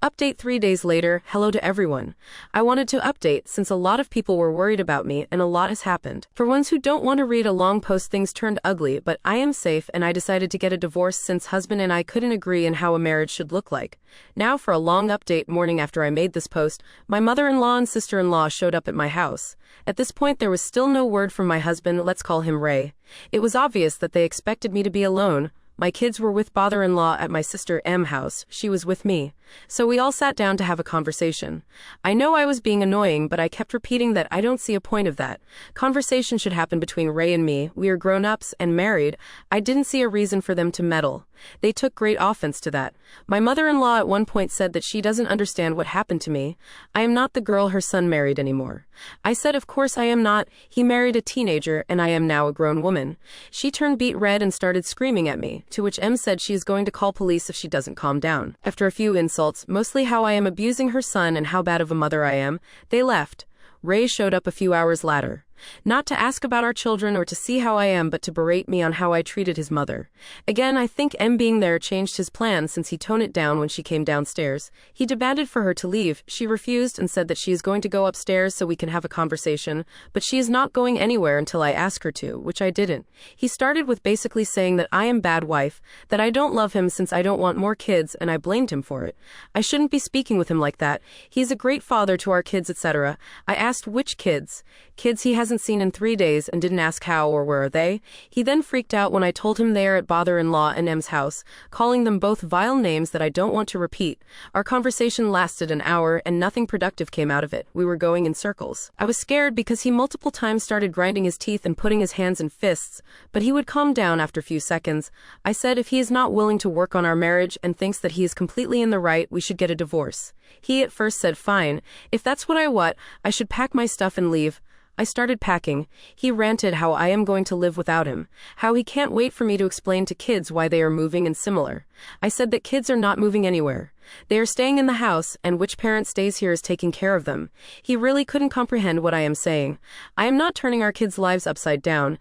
Update 3 days later. Hello to everyone. I wanted to update since a lot of people were worried about me and a lot has happened. For ones who don't want to read a long post, things turned ugly, but I am safe and I decided to get a divorce since husband and I couldn't agree on how a marriage should look like. Now for a long update. Morning after I made this post, my mother-in-law and sister-in-law showed up at my house. At this point there was still no word from my husband, let's call him Ray. It was obvious that they expected me to be alone. My kids were with father-in-law at my sister M's house. She was with me. So we all sat down to have a conversation. I know I was being annoying, but I kept repeating that I don't see a point of that. Conversation should happen between Ray and me. We are grown-ups and married. I didn't see a reason for them to meddle. They took great offense to that. My mother-in-law at one point said that she doesn't understand what happened to me. I am not the girl her son married anymore. I said of course I am not. He married a teenager and I am now a grown woman. She turned beet red and started screaming at me, to which M said she is going to call police if she doesn't calm down. After a few insults, mostly how I am abusing her son and how bad of a mother I am, they left. Ray showed up a few hours later. Not to ask about our children or to see how I am, but to berate me on how I treated his mother. Again, I think M being there changed his plan since he toned it down when she came downstairs. He demanded for her to leave. She refused and said that she is going to go upstairs so we can have a conversation, but she is not going anywhere until I ask her to, which I didn't. He started with basically saying that I am bad wife, that I don't love him since I don't want more kids, and I blamed him for it. I shouldn't be speaking with him like that. He's a great father to our kids, etc. I asked which kids. Kids he hasn't seen in 3 days and didn't ask how or where are they. He then freaked out when I told him they are at father-in-law and M's house, calling them both vile names that I don't want to repeat. Our conversation lasted an hour and nothing productive came out of it. We were going in circles. I was scared because he multiple times started grinding his teeth and putting his hands in fists, but he would calm down after a few seconds. I said if he is not willing to work on our marriage and thinks that he is completely in the right, we should get a divorce. He at first said fine, if that's what I want, I should pack my stuff and leave. I started packing. He ranted how I am going to live without him, how he can't wait for me to explain to kids why they are moving and similar. I said that kids are not moving anywhere. They are staying in the house, and which parent stays here is taking care of them. He really couldn't comprehend what I am saying. I am not turning our kids' lives upside down.